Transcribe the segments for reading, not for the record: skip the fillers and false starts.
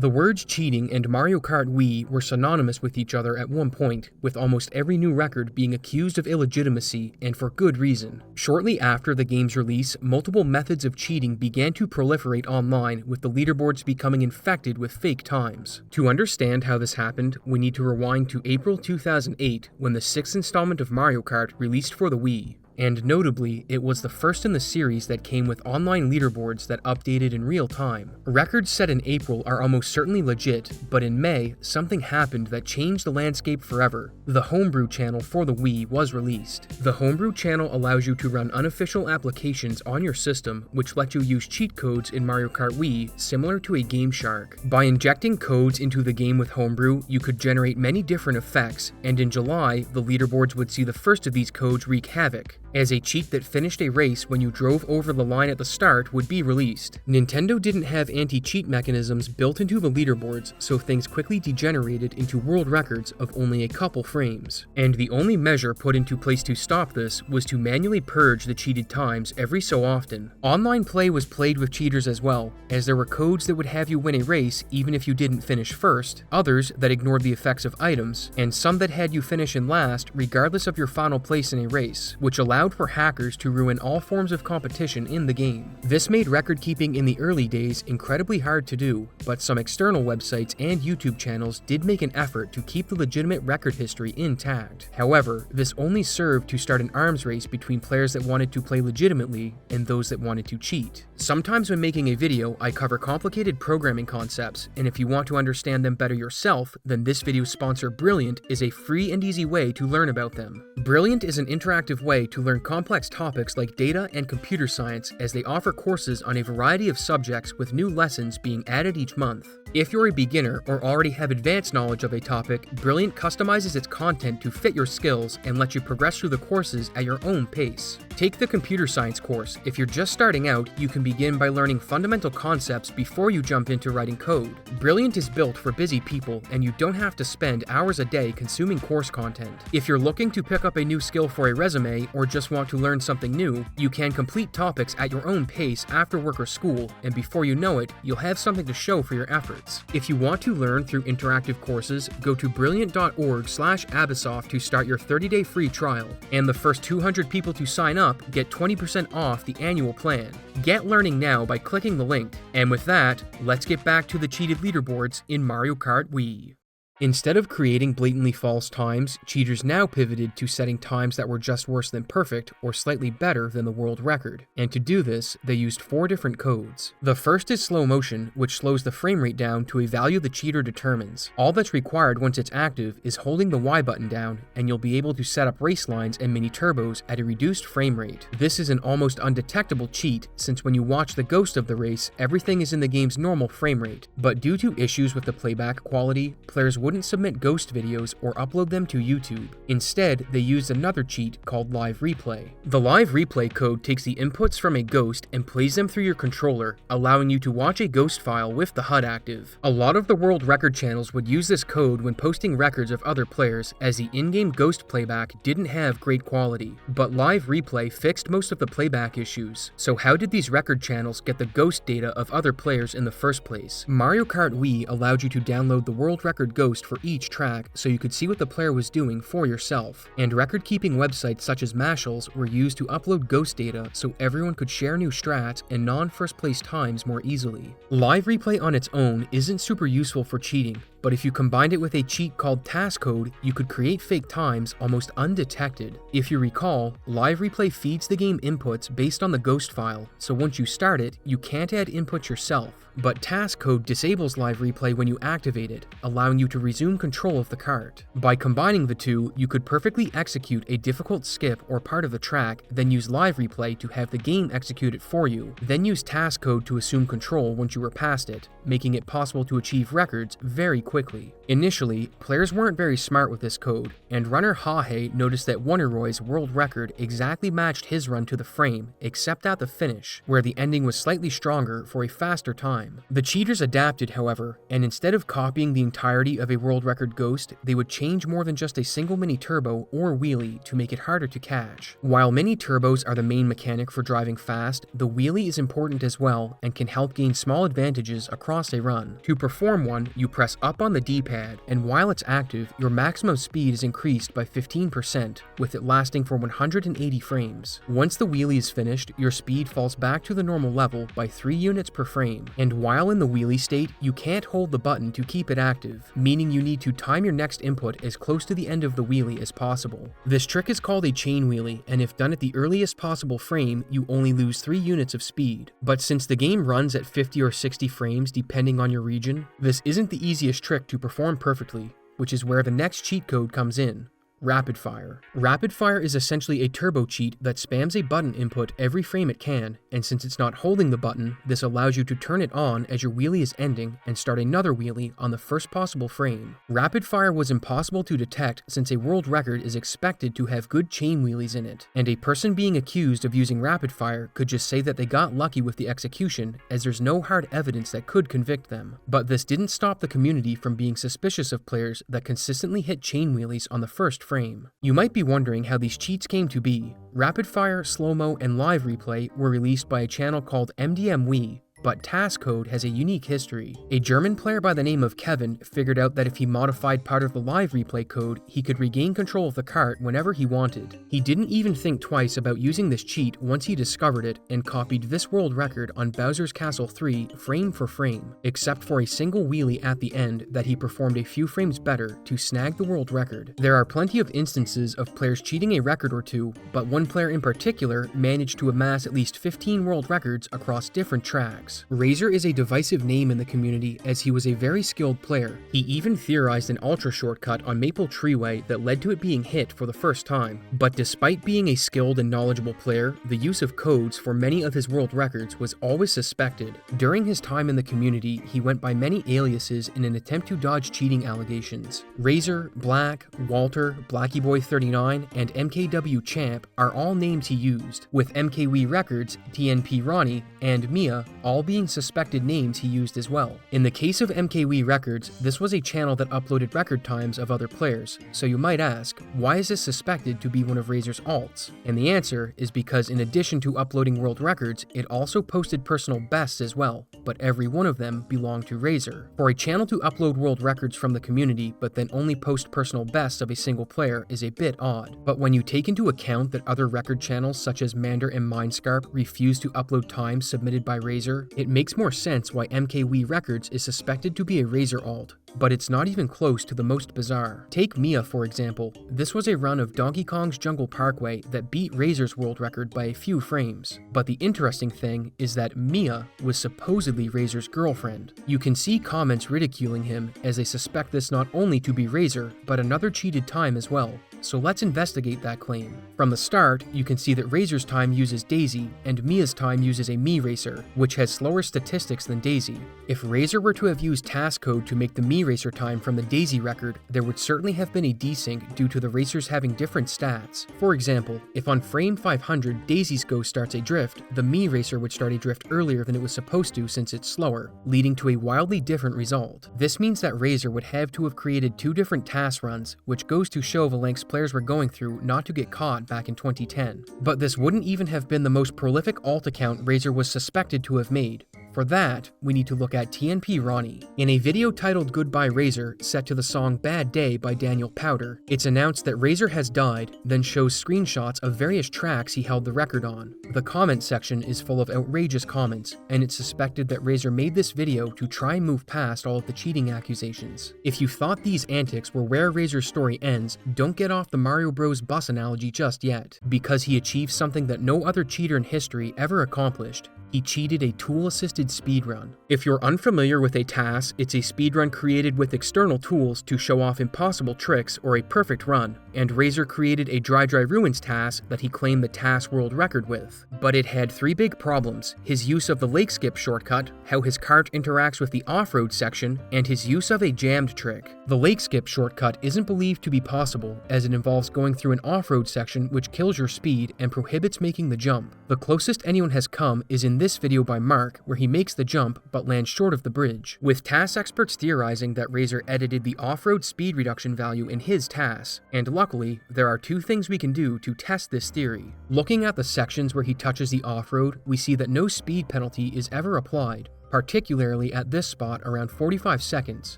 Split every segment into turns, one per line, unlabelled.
The words cheating and Mario Kart Wii were synonymous with each other at one point, with almost every new record being accused of illegitimacy, and for good reason. Shortly after the game's release, multiple methods of cheating began to proliferate online, with the leaderboards becoming infected with fake times. To understand how this happened, we need to rewind to April 2008, when the 6th installment of Mario Kart released for the Wii. And notably, it was the first in the series that came with online leaderboards that updated in real time. Records set in April are almost certainly legit, but in May, something happened that changed the landscape forever. The Homebrew channel for the Wii was released. The Homebrew channel allows you to run unofficial applications on your system, which let you use cheat codes in Mario Kart Wii, similar to a Game Shark. By injecting codes into the game with Homebrew, you could generate many different effects, and in July, the leaderboards would see the first of these codes wreak havoc, as a cheat that finished a race when you drove over the line at the start would be released. Nintendo didn't have anti-cheat mechanisms built into the leaderboards, so things quickly degenerated into world records of only a couple frames. And the only measure put into place to stop this was to manually purge the cheated times every so often. Online play was played with cheaters as well, as there were codes that would have you win a race even if you didn't finish first, others that ignored the effects of items, and some that had you finish in last regardless of your final place in a race, which allowed for hackers to ruin all forms of competition in the game. This made record keeping in the early days incredibly hard to do, but some external websites and YouTube channels did make an effort to keep the legitimate record history intact. However, this only served to start an arms race between players that wanted to play legitimately and those that wanted to cheat. Sometimes when making a video, I cover complicated programming concepts, and if you want to understand them better yourself, then this video's sponsor Brilliant is a free and easy way to learn about them. Brilliant is an interactive way to learn complex topics like data and computer science, as they offer courses on a variety of subjects with new lessons being added each month. If you're a beginner or already have advanced knowledge of a topic, Brilliant customizes its content to fit your skills and lets you progress through the courses at your own pace. Take the computer science course. If you're just starting out, you can begin by learning fundamental concepts before you jump into writing code. Brilliant is built for busy people, and you don't have to spend hours a day consuming course content. If you're looking to pick up a new skill for a resume or just want to learn something new, you can complete topics at your own pace after work or school, and before you know it, you'll have something to show for your efforts. If you want to learn through interactive courses, go to brilliant.org/Abasoft to start your 30-day free trial, and the first 200 people to sign up get 20% off the annual plan. Get learning now by clicking the link. And with that, let's get back to the cheated leaderboards in Mario Kart Wii. Instead of creating blatantly false times, cheaters now pivoted to setting times that were just worse than perfect or slightly better than the world record. And to do this, they used 4 different codes. The first is slow motion, which slows the frame rate down to a value the cheater determines. All that's required once it's active is holding the Y button down, and you'll be able to set up race lines and mini turbos at a reduced frame rate. This is an almost undetectable cheat, since when you watch the ghost of the race, everything is in the game's normal frame rate. But due to issues with the playback quality, players wouldn't submit ghost videos or upload them to YouTube. Instead, they used another cheat called Live Replay. The Live Replay code takes the inputs from a ghost and plays them through your controller, allowing you to watch a ghost file with the HUD active. A lot of the world record channels would use this code when posting records of other players, as the in-game ghost playback didn't have great quality. But Live Replay fixed most of the playback issues. So how did these record channels get the ghost data of other players in the first place? Mario Kart Wii allowed you to download the world record ghost for each track, so you could see what the player was doing for yourself. And record-keeping websites such as Mashals were used to upload ghost data so everyone could share new strats and non-first place times more easily. Live Replay on its own isn't super useful for cheating, but if you combined it with a cheat called Task Code, you could create fake times almost undetected. If you recall, Live Replay feeds the game inputs based on the ghost file, so once you start it, you can't add inputs yourself. But Task Code disables Live Replay when you activate it, allowing you to resume control of the kart. By combining the two, you could perfectly execute a difficult skip or part of the track, then use Live Replay to have the game execute it for you, then use Task Code to assume control once you were past it, making it possible to achieve records very quickly. quickly. Initially, players weren't very smart with this code, and runner Hahe noticed that Wonderroy's world record exactly matched his run to the frame, except at the finish, where the ending was slightly stronger for a faster time. The cheaters adapted, however, and instead of copying the entirety of a world record ghost, they would change more than just a single mini turbo or wheelie to make it harder to catch. While mini turbos are the main mechanic for driving fast, the wheelie is important as well and can help gain small advantages across a run. To perform one, you press up on the D-pad, and while it's active, your maximum speed is increased by 15%, with it lasting for 180 frames. Once the wheelie is finished, your speed falls back to the normal level by 3 units per frame, and while in the wheelie state, you can't hold the button to keep it active, meaning you need to time your next input as close to the end of the wheelie as possible. This trick is called a chain wheelie, and if done at the earliest possible frame, you only lose 3 units of speed. But since the game runs at 50 or 60 frames depending on your region, this isn't the easiest trick to perform perfectly, which is where the next cheat code comes in. Rapid Fire. Rapid Fire is essentially a turbo cheat that spams a button input every frame it can, and since it's not holding the button, this allows you to turn it on as your wheelie is ending and start another wheelie on the first possible frame. Rapid Fire was impossible to detect since a world record is expected to have good chain wheelies in it, and a person being accused of using Rapid Fire could just say that they got lucky with the execution, as there's no hard evidence that could convict them. But this didn't stop the community from being suspicious of players that consistently hit chain wheelies on the first frame. You might be wondering how these cheats came to be. Rapid Fire, Slow-Mo, and Live Replay were released by a channel called MDM Wii, but task code has a unique history. A German player by the name of Kevin figured out that if he modified part of the live replay code, he could regain control of the cart whenever he wanted. He didn't even think twice about using this cheat once he discovered it and copied this world record on Bowser's Castle 3 frame for frame, except for a single wheelie at the end that he performed a few frames better to snag the world record. There are plenty of instances of players cheating a record or two, but one player in particular managed to amass at least 15 world records across different tracks. Razor is a divisive name in the community as he was a very skilled player. He even theorized an ultra shortcut on Maple Treeway that led to it being hit for the first time. But despite being a skilled and knowledgeable player, the use of codes for many of his world records was always suspected. During his time in the community, he went by many aliases in an attempt to dodge cheating allegations. Razor, Black, Walter, BlackieBoy39, and MKW Champ are all names he used, with MKW Records, TNP Ronnie, and Mia all being suspected names he used as well. In the case of MKW Records, this was a channel that uploaded record times of other players, so you might ask, why is this suspected to be one of Razor's alts? And the answer is because in addition to uploading world records, it also posted personal bests as well, but every one of them belonged to Razor. For a channel to upload world records from the community but then only post personal bests of a single player is a bit odd, but when you take into account that other record channels such as Mander and Mindscarp refuse to upload times submitted by Razor, it makes more sense why MKW Records is suspected to be a Razor alt. But it's not even close to the most bizarre. Take Mia for example. This was a run of Donkey Kong's Jungle Parkway that beat Razor's world record by a few frames. But the interesting thing is that Mia was supposedly Razor's girlfriend. You can see comments ridiculing him as they suspect this not only to be Razor, but another cheated time as well. So let's investigate that claim. From the start, you can see that Razor's time uses Daisy, and Mia's time uses a Mii Racer, which has slower statistics than Daisy. If Razor were to have used task code to make the Mii Racer time from the Daisy record, there would certainly have been a desync due to the racers having different stats. For example, if on frame 500 Daisy's ghost starts a drift, the Mii Racer would start a drift earlier than it was supposed to since it's slower, leading to a wildly different result. This means that Razor would have to have created 2 different task runs, which goes to show the lengths players were going through not to get caught back in 2010. But this wouldn't even have been the most prolific alt account Razor was suspected to have made. For that, we need to look at TNP Ronnie. In a video titled Goodbye Razor, set to the song Bad Day by Daniel Powder, it's announced that Razor has died, then shows screenshots of various tracks he held the record on. The comment section is full of outrageous comments, and it's suspected that Razor made this video to try and move past all of the cheating accusations. If you thought these antics were where Razor's story ends, don't get off the Mario Bros bus analogy just yet, because he achieved something that no other cheater in history ever accomplished. He cheated a tool-assisted speedrun. If you're unfamiliar with a TAS, it's a speedrun created with external tools to show off impossible tricks or a perfect run, and Razor created a Dry Ruins TAS that he claimed the TAS world record with. But it had 3 big problems: his use of the lake skip shortcut, how his cart interacts with the off-road section, and his use of a jammed trick. The lake skip shortcut isn't believed to be possible, as it involves going through an off-road section which kills your speed and prohibits making the jump. The closest anyone has come is in this video by Mark, where he makes the jump but lands short of the bridge, with TAS experts theorizing that Razor edited the off-road speed reduction value in his TAS, and luckily, there are 2 things we can do to test this theory. Looking at the sections where he touches the off-road, we see that no speed penalty is ever applied, particularly at this spot around 45 seconds.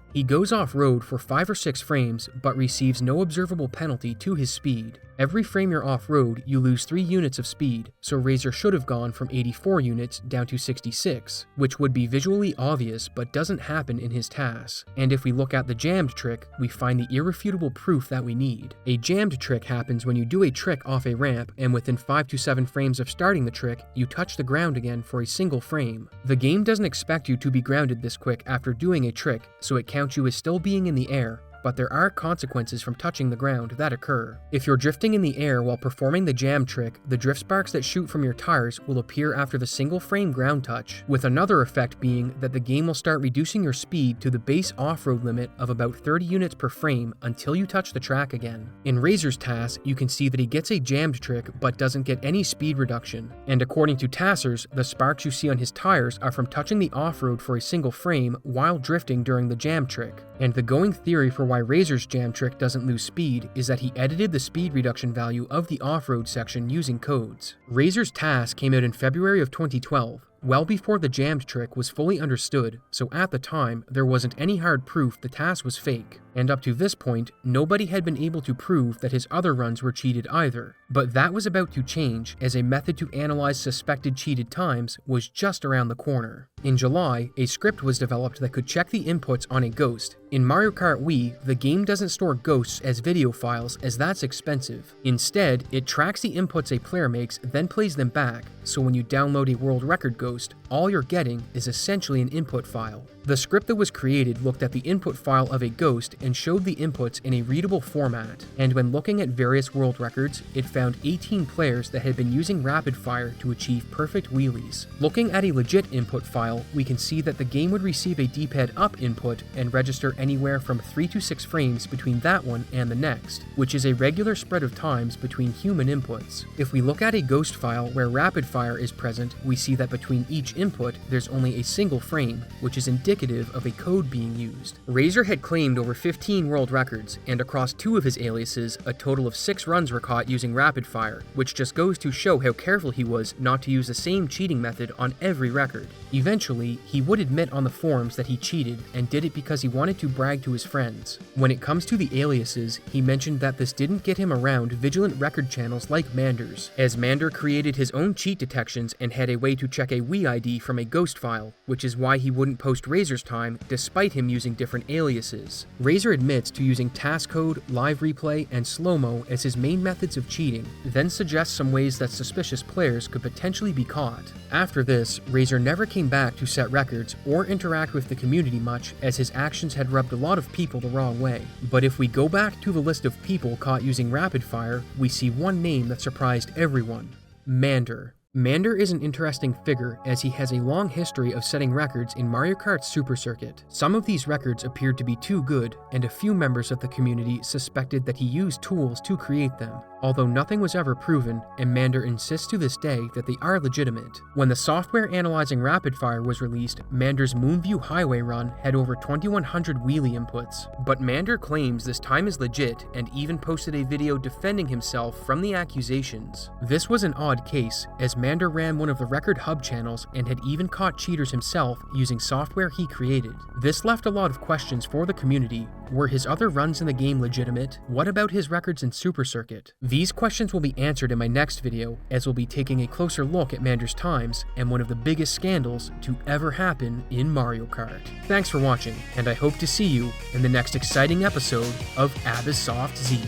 He goes off-road for 5 or 6 frames, but receives no observable penalty to his speed. Every frame you're off-road, you lose 3 units of speed, so Razor should have gone from 84 units down to 66, which would be visually obvious but doesn't happen in his TAS. And if we look at the jammed trick, we find the irrefutable proof that we need. A jammed trick happens when you do a trick off a ramp, and within 5 to 7 frames of starting the trick, you touch the ground again for a single frame. The game doesn't expect you to be grounded this quick after doing a trick, so it counts you as still being in the air, but there are consequences from touching the ground that occur. If you're drifting in the air while performing the jam trick, the drift sparks that shoot from your tires will appear after the single frame ground touch, with another effect being that the game will start reducing your speed to the base off-road limit of about 30 units per frame until you touch the track again. In Razor's TAS, you can see that he gets a jammed trick but doesn't get any speed reduction, and according to TASers, the sparks you see on his tires are from touching the off-road for a single frame while drifting during the jam trick. And the going theory for why Razor's jam trick doesn't lose speed is that he edited the speed reduction value of the off-road section using codes. Razor's TAS came out in February of 2012, well before the jammed trick was fully understood, so at the time, there wasn't any hard proof the TAS was fake. And up to this point, nobody had been able to prove that his other runs were cheated either. But that was about to change, as a method to analyze suspected cheated times was just around the corner. In July, a script was developed that could check the inputs on a ghost. In Mario Kart Wii, the game doesn't store ghosts as video files, as that's expensive. Instead, it tracks the inputs a player makes, then plays them back, so when you download a world record ghost, all you're getting is essentially an input file. The script that was created looked at the input file of a ghost and showed the inputs in a readable format, and when looking at various world records, it found 18 players that had been using rapid fire to achieve perfect wheelies. Looking at a legit input file, we can see that the game would receive a D-pad up input and register anywhere from 3 to 6 frames between that one and the next, which is a regular spread of times between human inputs. If we look at a ghost file where rapid fire is present, we see that between each input, there's only a single frame, which is indicative of a code being used. Razor had claimed over 15 world records, and across 2 of his aliases, a total of 6 runs were caught using rapid fire, which just goes to show how careful he was not to use the same cheating method on every record. Eventually, he would admit on the forums that he cheated and did it because he wanted to brag to his friends. When it comes to the aliases, he mentioned that this didn't get him around vigilant record channels like Mander's, as Mander created his own cheat detections and had a way to check a Wii ID from a ghost file, which is why he wouldn't post Razor's time despite him using different aliases. Razor admits to using task code, live replay, and slow-mo as his main methods of cheating, then suggests some ways that suspicious players could potentially be caught. After this, Razor never came back to set records or interact with the community much, as his actions had rubbed a lot of people the wrong way. But if we go back to the list of people caught using rapid fire, we see one name that surprised everyone: Mander. Mander is an interesting figure as he has a long history of setting records in Mario Kart Super Circuit. Some of these records appeared to be too good, and a few members of the community suspected that he used tools to create them, although nothing was ever proven, and Mander insists to this day that they are legitimate. When the software analyzing rapid fire was released, Mander's Moonview Highway run had over 2100 wheelie inputs, but Mander claims this time is legit and even posted a video defending himself from the accusations. This was an odd case, as Mander ran one of the record hub channels and had even caught cheaters himself using software he created. This left a lot of questions for the community. Were his other runs in the game legitimate? What about his records in Super Circuit? These questions will be answered in my next video, as we'll be taking a closer look at Mander's times and one of the biggest scandals to ever happen in Mario Kart. Thanks for watching, and I hope to see you in the next exciting episode of Abysssoft Z.